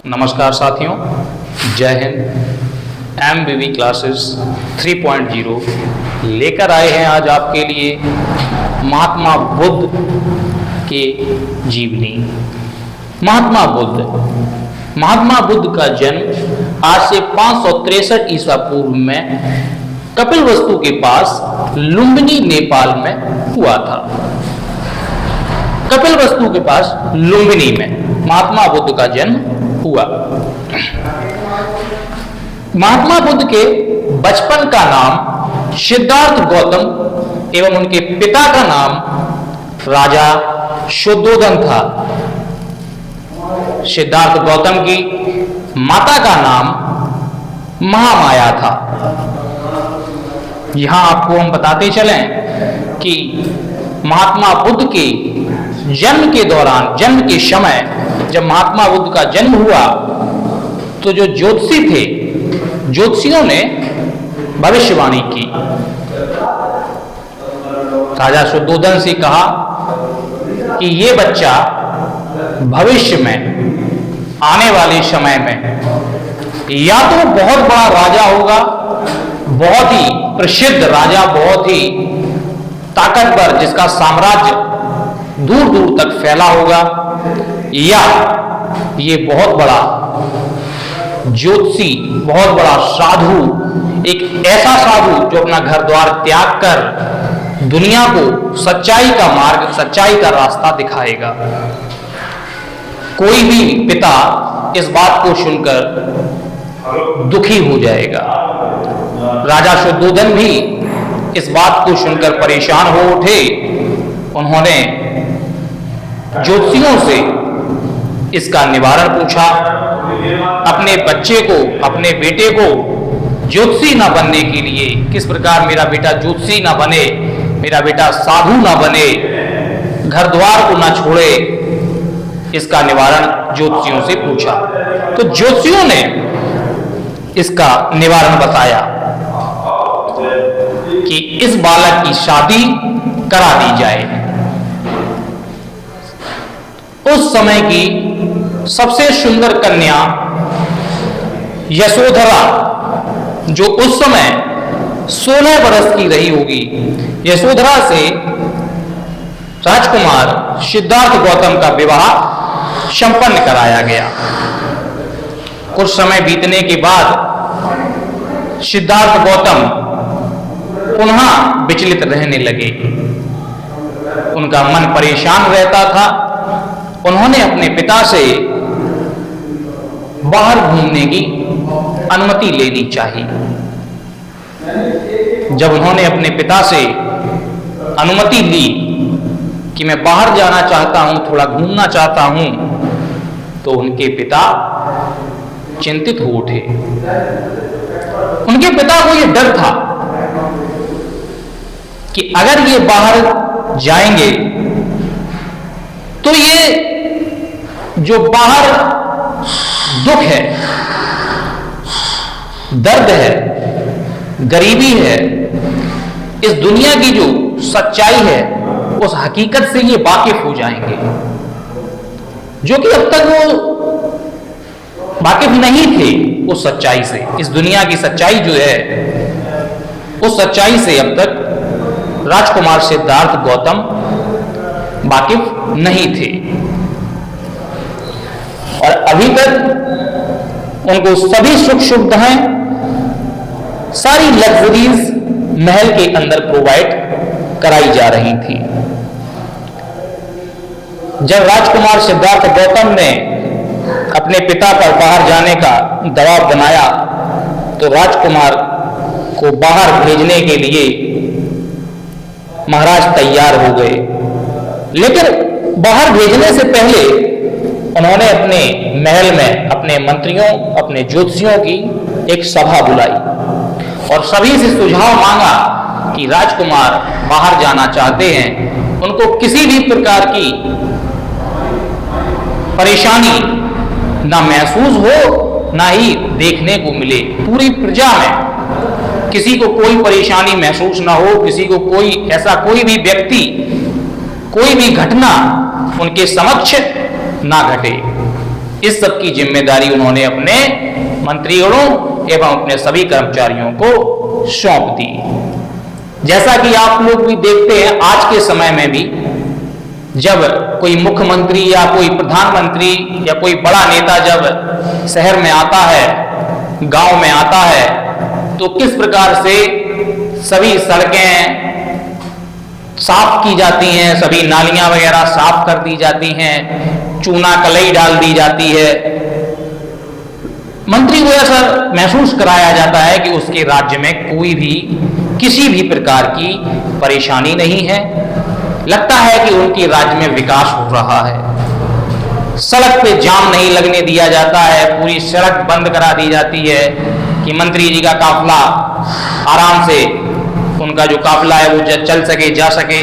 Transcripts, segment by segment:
नमस्कार साथियों, जय हिंद। MBB क्लासेस 3.0 लेकर आए हैं आज आपके लिए महात्मा बुद्ध के जीवनी। महात्मा बुद्ध का जन्म आज से 563 ईसा पूर्व में कपिलवस्तु के पास लुम्बिनी नेपाल में हुआ था। कपिलवस्तु के पास लुम्बिनी में महात्मा बुद्ध का जन्म हुआ। महात्मा बुद्ध के बचपन का नाम सिद्धार्थ गौतम एवं उनके पिता का नाम राजा शुद्धोधन था। सिद्धार्थ गौतम की माता का नाम महामाया था। यहां आपको हम बताते चलें कि महात्मा बुद्ध के जन्म के दौरान, जन्म के समय जब महात्मा बुद्ध का जन्म हुआ तो जो ज्योतिषी थे, ज्योतिषियों ने भविष्यवाणी की। राजा शुद्धोधन से कहा कि ये बच्चा भविष्य में, आने वाले समय में या तो बहुत बड़ा राजा होगा, बहुत ही प्रसिद्ध राजा, बहुत ही ताकतवर, जिसका साम्राज्य दूर दूर तक फैला होगा, या ये बहुत बड़ा ज्योतिषी, बहुत बड़ा साधु, एक ऐसा साधु जो अपना घर द्वार त्याग कर दुनिया को सच्चाई का मार्ग, सच्चाई का रास्ता दिखाएगा। कोई भी पिता इस बात को सुनकर दुखी हो जाएगा। राजा शुद्धोधन भी इस बात को सुनकर परेशान हो उठे। उन्होंने ज्योतिषियों से इसका निवारण पूछा। अपने बच्चे को, अपने बेटे को ज्योतिषी न बनने के लिए, किस प्रकार मेरा बेटा ज्योतिषी न बने, मेरा बेटा साधु न बने, घर द्वार को न छोड़े, इसका निवारण ज्योतिषियों से पूछा। तो ज्योतिषियों ने इसका निवारण बताया कि इस बालक की शादी करा दी जाए। उस समय की सबसे सुंदर कन्या यशोधरा, जो उस समय 16 वर्ष की रही होगी, यशोधरा से राजकुमार सिद्धार्थ गौतम का विवाह संपन्न कराया गया। कुछ समय बीतने के बाद सिद्धार्थ गौतम पुनः विचलित रहने लगे। उनका मन परेशान रहता था। उन्होंने अपने पिता से बाहर घूमने की अनुमति लेनी चाहिए। जब उन्होंने अपने पिता से अनुमति ली कि मैं बाहर जाना चाहता हूं, थोड़ा घूमना चाहता हूं, तो उनके पिता चिंतित हो उठे। उनके पिता को यह डर था कि अगर ये बाहर जाएंगे तो ये जो बाहर दुख है, दर्द है, गरीबी है, इस दुनिया की जो सच्चाई है, उस हकीकत से ये वाकिफ हो जाएंगे, जो कि अब तक वो वाकिफ नहीं थे उस सच्चाई से। इस दुनिया की सच्चाई जो है, उस सच्चाई से अब तक राजकुमार सिद्धार्थ गौतम वाकिफ नहीं थे। और अभी तक उनको सभी सुख सुविधाएं, सारी लग्जरीज महल के अंदर प्रोवाइड कराई जा रही थी। जब राजकुमार सिद्धार्थ गौतम ने अपने पिता पर बाहर जाने का दबाव बनाया तो राजकुमार को बाहर भेजने के लिए महाराज तैयार हो गए। लेकिन बाहर भेजने से पहले उन्होंने अपने महल में अपने मंत्रियों, अपने ज्योतिषियों की एक सभा बुलाई और सभी से सुझाव मांगा कि राजकुमार बाहर जाना चाहते हैं, उनको किसी भी प्रकार की परेशानी ना महसूस हो, ना ही देखने को मिले। पूरी प्रजा में किसी को कोई परेशानी महसूस ना हो, किसी को कोई ऐसा कोई भी व्यक्ति, कोई भी घटना उनके समक्ष ना घटे। इस सब की जिम्मेदारी उन्होंने अपने मंत्रीगणों एवं अपने सभी कर्मचारियों को सौंप दी। जैसा कि आप लोग भी देखते हैं आज के समय में भी, जब कोई मुख्यमंत्री या कोई प्रधानमंत्री या कोई बड़ा नेता जब शहर में आता है, गांव में आता है, तो किस प्रकार से सभी सड़कें साफ की जाती हैं, सभी नालियां वगैरह साफ कर दी जाती हैं, चूना कलई डाल दी जाती है। मंत्री को ऐसा महसूस कराया जाता है कि उसके राज्य में कोई भी किसी भी प्रकार की परेशानी नहीं है, लगता है कि उनके राज्य में विकास हो रहा है। सड़क पे जाम नहीं लगने दिया जाता है, पूरी सड़क बंद करा दी जाती है कि मंत्री जी का काफला आराम से, उनका जो काफला है वो चल सके, जा सके।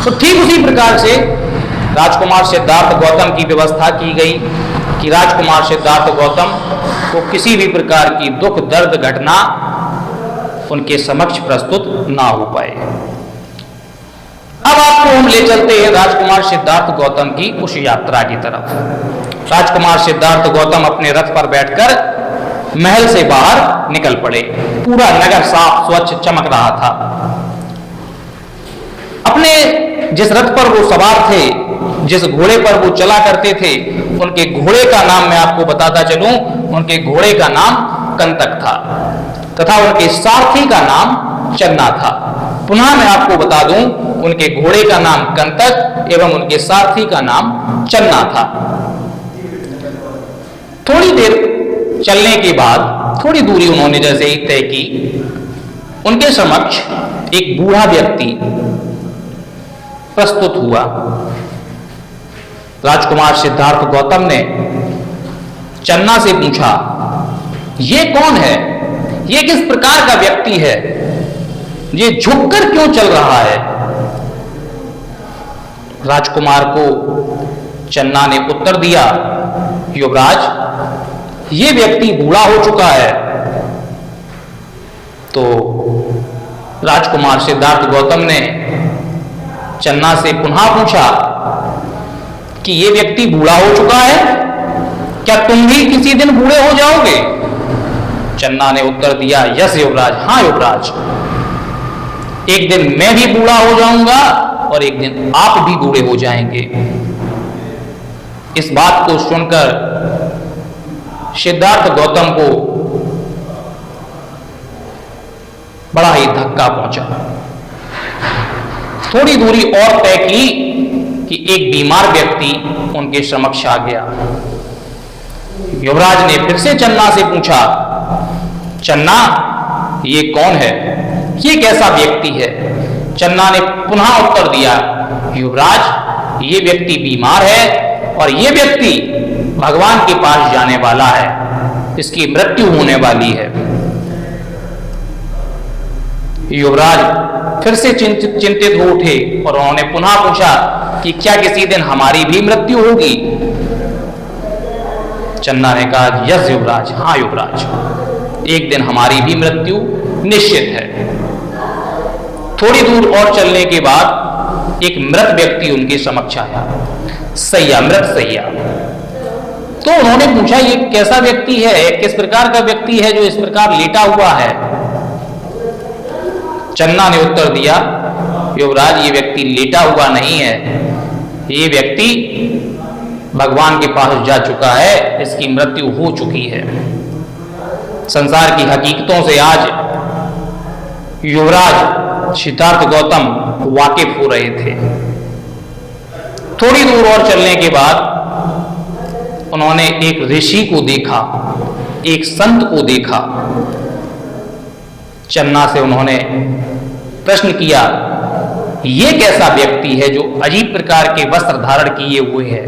तो ठीक उसी प्रकार से राजकुमार सिद्धार्थ गौतम की व्यवस्था की गई कि राजकुमार सिद्धार्थ गौतम को किसी भी प्रकार की दुख दर्द घटना उनके समक्ष प्रस्तुत ना हो पाए। अब आपको हम ले चलते हैं राजकुमार सिद्धार्थ गौतम की उस यात्रा की तरफ। राजकुमार सिद्धार्थ गौतम अपने रथ पर बैठकर महल से बाहर निकल पड़े। पूरा नगर साफ स्वच्छ चमक रहा था। अपने जिस रथ पर वो सवार थे, जिस घोड़े पर वो चला करते थे, उनके घोड़े का नाम मैं आपको बताता चलूं, उनके घोड़े का नाम कंतक था तथा उनके सारथी का नाम चन्ना था। पुनः मैं आपको बता दूं, उनके घोड़े का नाम कंतक एवं उनके सारथी का नाम चन्ना था। थोड़ी देर चलने के बाद, थोड़ी दूरी उन्होंने जैसे ही तय की, उनके समक्ष एक बूढ़ा व्यक्ति प्रस्तुत हुआ। राजकुमार सिद्धार्थ गौतम ने चन्ना से पूछा, ये कौन है? ये किस प्रकार का व्यक्ति है? ये झुककर क्यों चल रहा है? राजकुमार को चन्ना ने उत्तर दिया, युवराज, ये व्यक्ति बूढ़ा हो चुका है। तो राजकुमार सिद्धार्थ गौतम ने चन्ना से पुनः पूछा कि ये व्यक्ति बूढ़ा हो चुका है, क्या तुम भी किसी दिन बूढ़े हो जाओगे? चन्ना ने उत्तर दिया, यस युवराज, हाँ युवराज, एक दिन मैं भी बूढ़ा हो जाऊंगा और एक दिन आप भी बूढ़े हो जाएंगे। इस बात को सुनकर सिद्धार्थ गौतम को बड़ा ही धक्का पहुंचा। थोड़ी दूरी और तय की कि एक बीमार व्यक्ति उनके समक्ष आ गया। युवराज ने फिर से चन्ना से पूछा, चन्ना, ये कौन है? ये कैसा व्यक्ति है? चन्ना ने पुनः उत्तर दिया, युवराज, ये व्यक्ति बीमार है और ये व्यक्ति भगवान के पास जाने वाला है, इसकी मृत्यु होने वाली है। युवराज फिर से चिंतित हो उठे और उन्होंने पुनः पूछा कि क्या किसी दिन हमारी भी मृत्यु होगी? चन्ना ने कहा, यस युवराज, हाँ युवराज, एक दिन हमारी भी मृत्यु निश्चित है। थोड़ी दूर और चलने के बाद एक मृत व्यक्ति उनके समक्ष आया, सैया, मृत सैया। तो उन्होंने पूछा, ये कैसा व्यक्ति है, किस प्रकार का व्यक्ति है जो इस प्रकार लेटा हुआ है? चन्ना ने उत्तर दिया, युवराज, ये व्यक्ति लेटा हुआ नहीं है, ये व्यक्ति भगवान के पास जा चुका है, इसकी मृत्यु हो चुकी है। संसार की हकीकतों से आज युवराज सिद्धार्थ गौतम वाकिफ हो रहे थे। थोड़ी दूर और चलने के बाद उन्होंने एक ऋषि को देखा, एक संत को देखा। चन्ना से उन्होंने प्रश्न किया, ये कैसा व्यक्ति है जो अजीब प्रकार के वस्त्र धारण किए हुए है?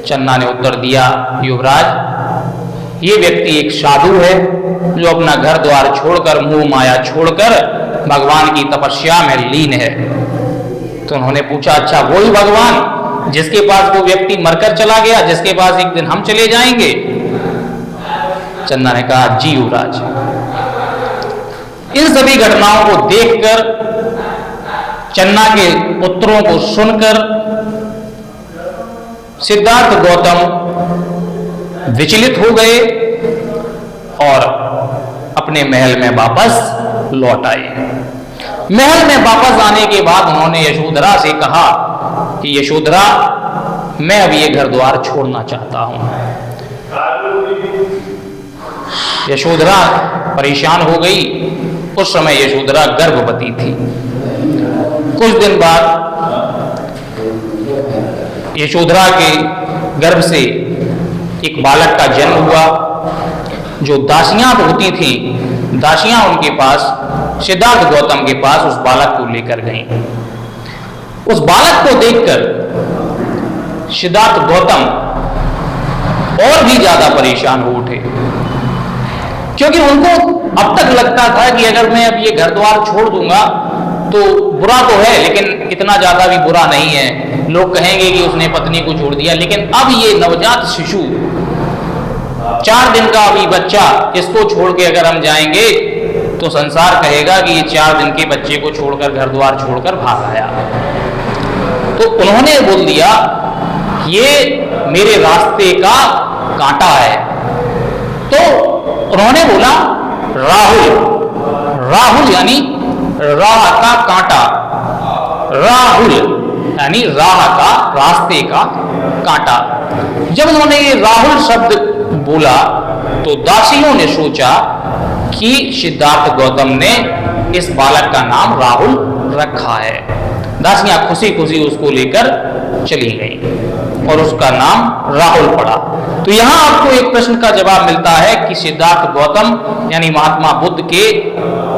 चन्ना ने उत्तर दिया, युवराज, ये व्यक्ति एक साधु है जो अपना घर द्वार छोड़कर, मोह माया छोड़कर भगवान की तपस्या में लीन है। तो उन्होंने पूछा, अच्छा, वही भगवान जिसके पास वो व्यक्ति मरकर चला गया, जिसके पास एक दिन हम चले जाएंगे? चन्ना ने कहा, जी युवराज। इन सभी घटनाओं को देखकर, चन्ना के उत्तरों को सुनकर सिद्धार्थ गौतम विचलित हो गए और अपने महल में वापस लौट आए। महल में वापस आने के बाद उन्होंने यशोधरा से कहा कि यशोधरा, मैं अब ये घर द्वार छोड़ना चाहता हूं। यशोधरा परेशान हो गई। उस समय यशोधरा गर्भवती थी। कुछ दिन बाद यशोधरा के गर्भ से एक बालक का जन्म हुआ। जो दासियां होती थी, दासियां उनके पास, सिद्धार्थ गौतम के पास उस बालक को लेकर गईं। उस बालक को देखकर सिद्धार्थ गौतम और भी ज्यादा परेशान हो उठे, क्योंकि उनको अब तक लगता था कि अगर मैं अब ये घर द्वार छोड़ दूंगा तो बुरा तो है, लेकिन इतना ज्यादा भी बुरा नहीं है। लोग कहेंगे कि उसने पत्नी को छोड़ दिया, लेकिन अब ये नवजात शिशु, 4 दिन का अभी बच्चा, इसको छोड़ के अगर हम जाएंगे तो संसार कहेगा कि ये 4 दिन के बच्चे को छोड़कर, घर द्वार छोड़कर भाग आया। तो उन्होंने बोल दिया, ये मेरे रास्ते का कांटा है। तो उन्होंने बोला राहुल, राहुल यानी राह का कांटा, राहुल यानी राह का, रास्ते का कांटा। जब उन्होंने ये राहुल शब्द बोला तो दासियों ने सोचा कि सिद्धार्थ गौतम ने इस बालक का नाम राहुल रखा है। दासियां खुशी खुशी उसको लेकर चली गई और उसका नाम राहुल पड़ा। तो यहां आपको एक प्रश्न का जवाब मिलता है कि सिद्धार्थ गौतम यानी महात्मा बुद्ध के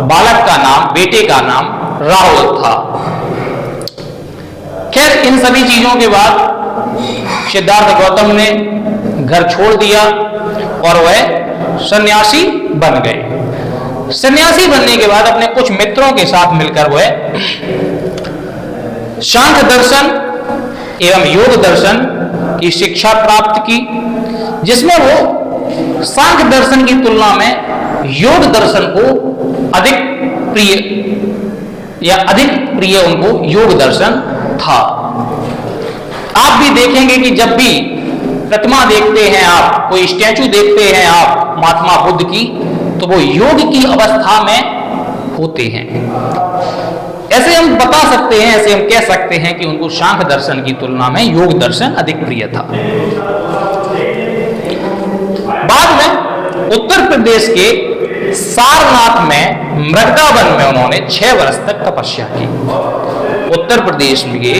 बालक का नाम, बेटे का नाम राहुल था। खैर, इन सभी चीजों के बाद सिद्धार्थ गौतम ने घर छोड़ दिया और वह सन्यासी बन गए। सन्यासी बनने के बाद अपने कुछ मित्रों के साथ मिलकर वह सांख्य दर्शन एवं योग दर्शन की शिक्षा प्राप्त की, जिसमें वो सांख्य दर्शन की तुलना में योग दर्शन को अधिक प्रिय या अधिक प्रिय उनको योग दर्शन था। आप भी देखेंगे कि जब भी प्रतिमा देखते हैं आप, कोई स्टैचू देखते हैं आप महात्मा बुद्ध की, तो वो योग की अवस्था में होते हैं। ऐसे हम बता सकते हैं, ऐसे हम कह सकते हैं कि उनको सांख्य दर्शन की तुलना में योग दर्शन अधिक प्रिय था। बाद में उत्तर प्रदेश के सारनाथ में मृगदावन में उन्होंने 6 वर्ष तक तपस्या की। उत्तर प्रदेश के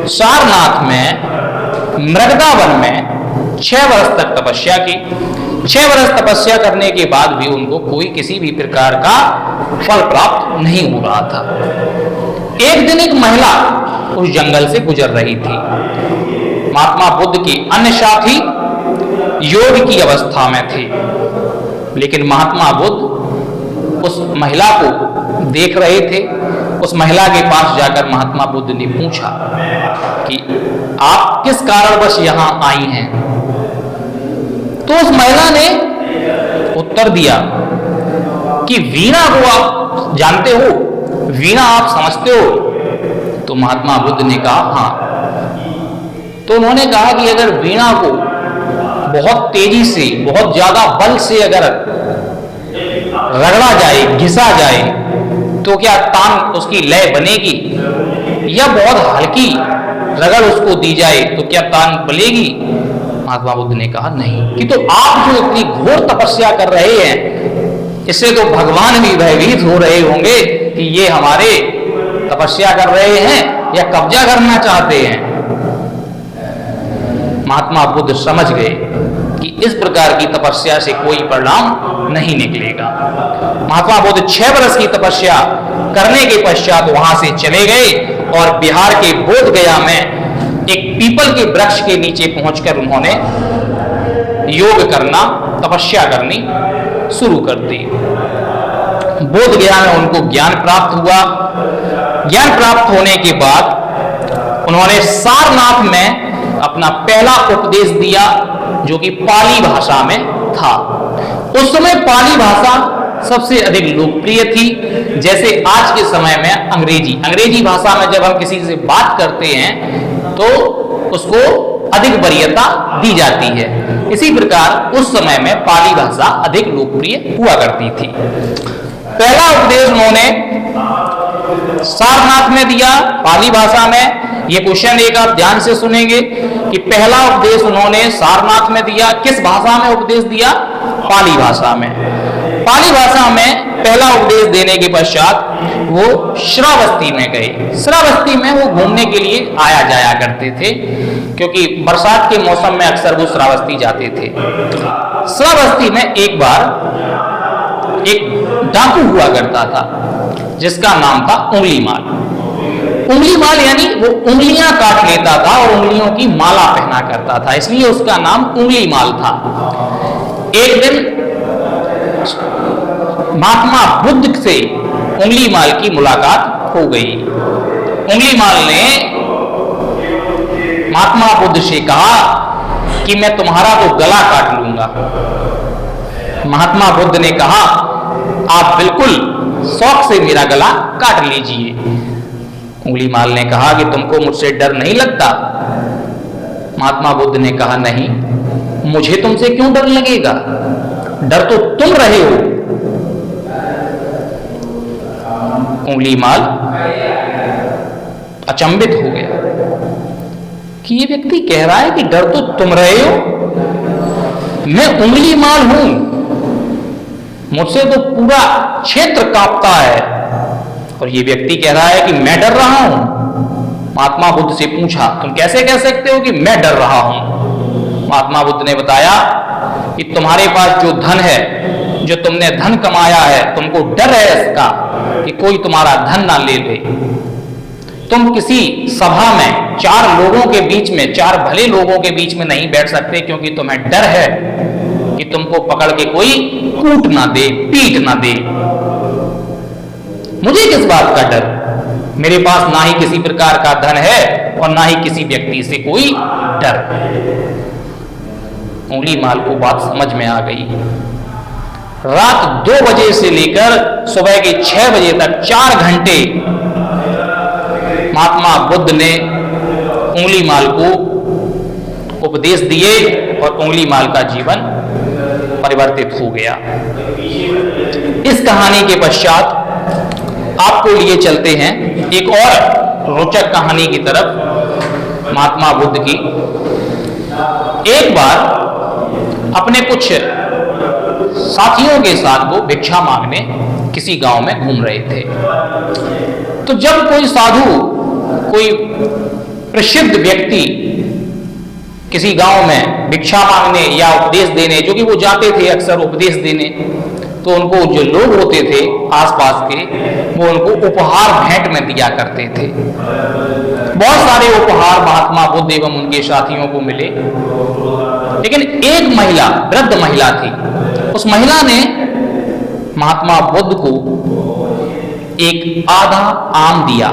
सारनाथ में मृगदावन में 6 वर्ष तक तपस्या की। 6 वर्ष तपस्या करने के बाद भी उनको कोई किसी भी प्रकार का फल प्राप्त नहीं हो रहा था। एक दिन एक महिला उस जंगल से गुजर रही थी। महात्मा बुद्ध के अन्य साथी योग की अवस्था में थे, लेकिन महात्मा बुद्ध उस महिला को देख रहे थे। उस महिला के पास जाकर महात्मा बुद्ध ने पूछा कि आप किस कारणवश यहां आई हैं? तो उस महिला ने उत्तर दिया कि वीणा को आप जानते हो, वीणा आप समझते हो? तो महात्मा बुद्ध ने कहा हाँ। तो उन्होंने कहा कि अगर वीणा को बहुत तेजी से, बहुत ज्यादा बल से अगर रगड़ा जाए, घिसा जाए, तो क्या तान उसकी लय बनेगी? या बहुत हल्की रगड़ उसको दी जाए तो क्या तान बलेगी? महात्मा बुद्ध ने कहा नहीं। कि तो आप जो इतनी घोर तपस्या कर रहे हैं, इससे तो भगवान भी भयभीत हो रहे होंगे कि ये हमारे तपस्या कर रहे हैं या कब्जा करना चाहते हैं। महात्मा बुद्ध समझ गए कि इस प्रकार की तपस्या से कोई परिणाम नहीं निकलेगा। महात्मा बुद्ध 6 वर्ष की तपस्या करने के पश्चात वहां से चले गए और बिहार के बोध गया में एक पीपल के वृक्ष के नीचे पहुंचकर उन्होंने योग करना, तपस्या करनी शुरू कर दी। बोध गया में उनको ज्ञान प्राप्त हुआ। ज्ञान प्राप्त होने के बाद उन्होंने सारनाथ में अपना पहला उपदेश दिया, जो कि पाली भाषा में था। उस समय पाली भाषा सबसे अधिक लोकप्रिय थी। जैसे आज के समय में अंग्रेजी भाषा में जब हम किसी से बात करते हैं तो उसको अधिक वरीयता दी जाती है। इसी प्रकार उस समय में पाली भाषा अधिक लोकप्रिय हुआ करती थी। पहला उपदेश उन्होंने सारनाथ में दिया, पाली भाषा में। ये क्वेश्चन एक आप ध्यान से सुनेंगे कि पहला उपदेश उन्होंने सारनाथ में दिया। किस भाषा में उपदेश दिया? पाली भाषा में। पाली भाषा में पहला उपदेश देने के पश्चात वो श्रावस्ती में गए। श्रावस्ती में वो घूमने के लिए आया जाया करते थे, क्योंकि बरसात के मौसम में अक्सर वो श्रावस्ती जाते थे। श्रावस्ती में एक बार एक डाकू हुआ करता था जिसका नाम था उंगलीमाल। उंगलीमाल यानी वो उंगलियां काट लेता था और उंगलियों की माला पहना करता था, इसलिए उसका नाम उंगलीमाल था। एक दिन महात्मा बुद्ध से उंगलीमाल की मुलाकात हो गई। उंगलीमाल ने महात्मा बुद्ध से कहा कि मैं तुम्हारा तो गला काट लूंगा। महात्मा बुद्ध ने कहा आप बिल्कुल शौक से मेरा गला काट लीजिए। उंगलीमाल ने कहा कि तुमको मुझसे डर नहीं लगता? महात्मा बुद्ध ने कहा नहीं, मुझे तुमसे क्यों डर लगेगा, डर तो तुम रहे हो। उंगलीमाल अचंभित हो गया कि ये व्यक्ति कह रहा है कि डर तो तुम रहे हो, मैं उंगलीमाल हूं, मुझसे तो पूरा क्षेत्र कांपता है, और ये व्यक्ति कह रहा है कि मैं डर रहा हूं। महात्मा बुद्ध से पूछा तुम कैसे कह सकते हो कि मैं डर रहा हूं? महात्मा बुद्ध ने बताया कि तुम्हारे पास जो धन है, जो तुमने धन कमाया है, तुमको डर है इसका कि कोई तुम्हारा धन ना ले ले। तुम किसी सभा में चार लोगों के बीच में, चार भले लोगों के बीच में नहीं बैठ सकते, क्योंकि तुम्हें डर है कि तुमको पकड़ के कोई कूट ना दे, पीट ना दे। मुझे किस बात का डर? मेरे पास ना ही किसी प्रकार का धन है और ना ही किसी व्यक्ति से कोई डर। उंगलीमाल को बात समझ में आ गई। रात 2 बजे से लेकर सुबह के 6 बजे तक 4 घंटे महात्मा बुद्ध ने उंगलीमाल को उपदेश दिए और उंगलीमाल का जीवन परिवर्तित हो गया। इस कहानी के पश्चात आपको लिए चलते हैं एक और रोचक कहानी की तरफ, महात्मा बुद्ध की। एक बार अपने कुछ साथियों के साथ वो भिक्षा मांगने किसी गांव में घूम रहे थे। तो जब कोई साधु, कोई प्रसिद्ध व्यक्ति किसी गांव में भिक्षा मांगने या उपदेश देने, जो कि वो जाते थे अक्सर उपदेश देने, तो उनको जो लोग होते थे आसपास के, वो उनको उपहार भेंट में दिया करते थे। बहुत सारे उपहार महात्मा बुद्ध एवं उनके साथियों को मिले, लेकिन एक महिला, वृद्ध महिला थी। उस महिला ने महात्मा बुद्ध को एक आधा आम दिया।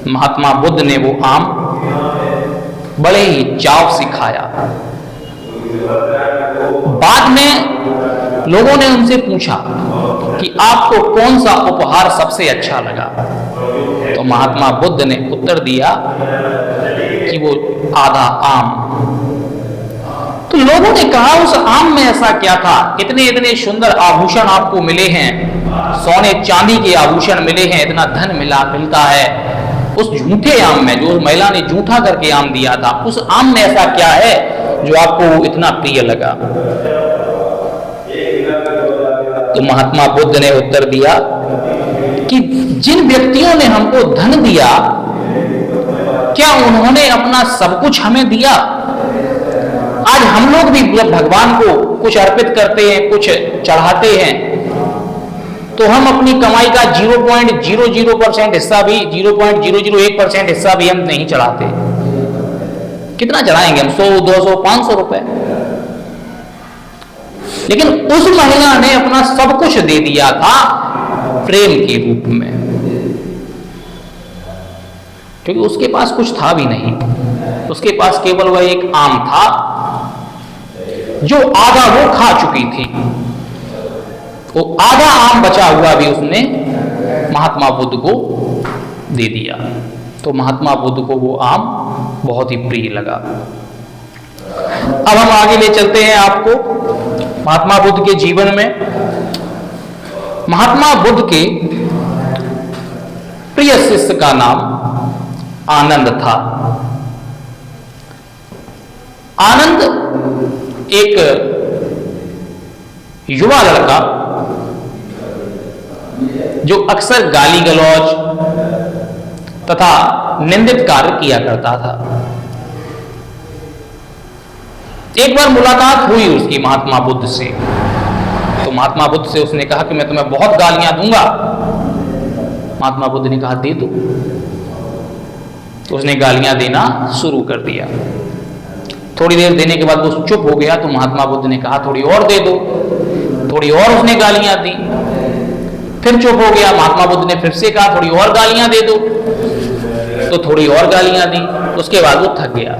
महात्मा बुद्ध ने वो आम बड़े ही चाव से खाया। बाद में लोगों ने उनसे पूछा कि आपको कौन सा उपहार सबसे अच्छा लगा? तो महात्मा बुद्ध ने उत्तर दिया कि वो आधा आम। तो लोगों ने कहा उस आम में ऐसा क्या था? इतने इतने सुंदर आभूषण आपको मिले हैं, सोने चांदी के आभूषण मिले हैं, इतना धन मिलता है। उस झूठे आम में, जो महिला ने झूठा करके आम दिया था, उस आम में ऐसा क्या है जो आपको इतना प्रिय लगा? तो महात्मा बुद्ध ने उत्तर दिया कि जिन व्यक्तियों ने हमको धन दिया, क्या उन्होंने अपना सब कुछ हमें दिया? आज हम लोग भी जब भगवान को कुछ अर्पित करते हैं, कुछ चढ़ाते हैं, तो हम अपनी कमाई का 0.00% हिस्सा भी, 0.001% हिस्सा भी हम नहीं चढ़ाते। कितना चढ़ाएंगे हम? 100, 200, 500 रुपए। लेकिन उस महिला ने अपना सब कुछ दे दिया था प्रेम के रूप में, क्योंकि उसके पास कुछ था भी नहीं। उसके पास केवल वह एक आम था जो आधा वो खा चुकी थी। वो आधा आम बचा हुआ भी उसने महात्मा बुद्ध को दे दिया। तो महात्मा बुद्ध को वो आम बहुत ही प्रिय लगा। अब हम आगे ले चलते हैं आपको महात्मा बुद्ध के जीवन में। महात्मा बुद्ध के प्रिय शिष्य का नाम आनंद था। आनंद एक युवा लड़का जो अक्सर गाली गलौज तथा निंदित कार्य किया करता था। एक बार मुलाकात हुई उसकी महात्मा बुद्ध से, तो महात्मा बुद्ध से उसने कहा कि मैं तुम्हें बहुत गालियां दूंगा। महात्मा बुद्ध ने कहा दे दो। तो उसने गालियां देना शुरू कर दिया। थोड़ी देर देने के बाद वो चुप हो गया, तो महात्मा बुद्ध ने कहा थोड़ी और दे दो। थोड़ी और उसने गालियां दी, फिर चुप हो गया। महात्मा बुद्ध ने फिर से कहा थोड़ी और गालियां दे दो, तो थोड़ी और गालियां दी। उसके बाद वो थक गया,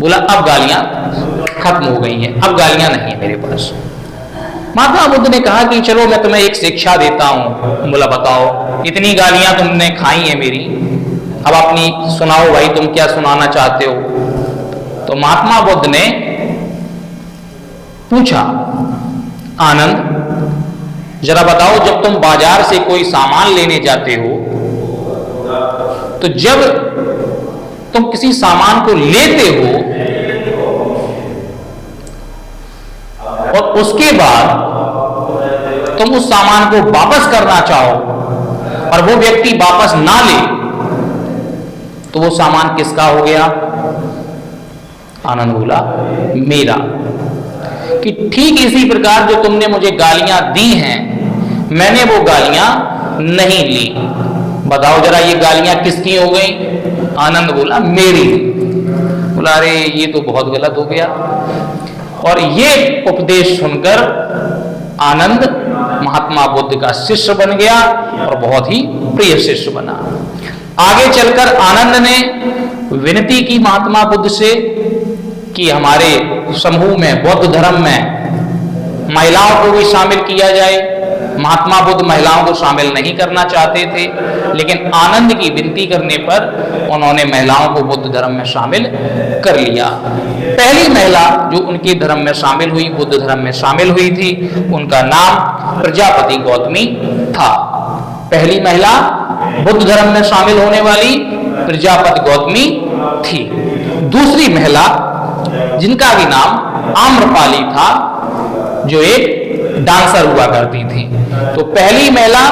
बोला अब गालियां खत्म हो गई हैं, अब गालियां नहीं है मेरे पास। महात्मा बुद्ध ने कहा कि चलो मैं तुम्हें एक शिक्षा देता हूं। बोला बताओ, इतनी गालियां तुमने खाई है मेरी, अब अपनी सुनाओ भाई, तुम क्या सुनाना चाहते हो। तो महात्मा बुद्ध ने पूछा आनंद जरा बताओ, जब तुम बाजार से कोई सामान लेने जाते हो तो जब तुम किसी सामान को लेते हो और उसके बाद तुम उस सामान को वापस करना चाहो और वो व्यक्ति वापस ना ले, तो वो सामान किसका हो गया? आनंद बोला मेरा। कि ठीक इसी प्रकार जो तुमने मुझे गालियां दी हैं, मैंने वो गालियां नहीं ली। बताओ जरा ये गालियां किसकी हो गई? आनंद बोला मेरी। बोला अरे ये तो बहुत गलत हो गया। और ये उपदेश सुनकर आनंद महात्मा बुद्ध का शिष्य बन गया और बहुत ही प्रिय शिष्य बना। आगे चलकर आनंद ने विनती की महात्मा बुद्ध से कि हमारे समूह में, बौद्ध धर्म में महिलाओं को भी शामिल किया जाए। महात्मा बुद्ध महिलाओं को शामिल नहीं करना चाहते थे, लेकिन आनंद की विनती करने पर उन्होंने महिलाओं को बुद्ध धर्म में शामिल कर लिया। पहली महिला जो उनके धर्म में शामिल हुई, बुद्ध धर्म में शामिल हुई थी, उनका नाम प्रजापति गौतमी था। पहली महिला बुद्ध धर्म में शामिल होने वाली प्रजापति गौतमी थी। दूसरी महिला जिनका भी नाम आम्रपाली था, जो एक डांसर हुआ करती थी। तो पहली महिला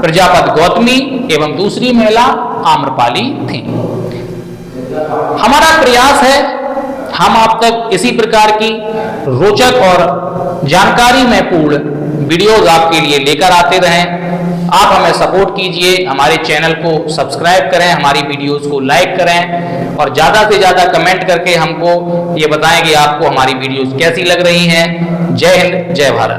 प्रजापति गौतमी एवं दूसरी महिला आम्रपाली थी। हमारा प्रयास है हम आप तक इसी प्रकार की रोचक और जानकारी में पूर्ण वीडियोज आपके लिए लेकर आते रहें। आप हमें सपोर्ट कीजिए, हमारे चैनल को सब्सक्राइब करें, हमारी वीडियोस को लाइक करें और ज़्यादा से ज़्यादा कमेंट करके हमको ये बताएं कि आपको हमारी वीडियोस कैसी लग रही हैं। जय हिंद, जय भारत।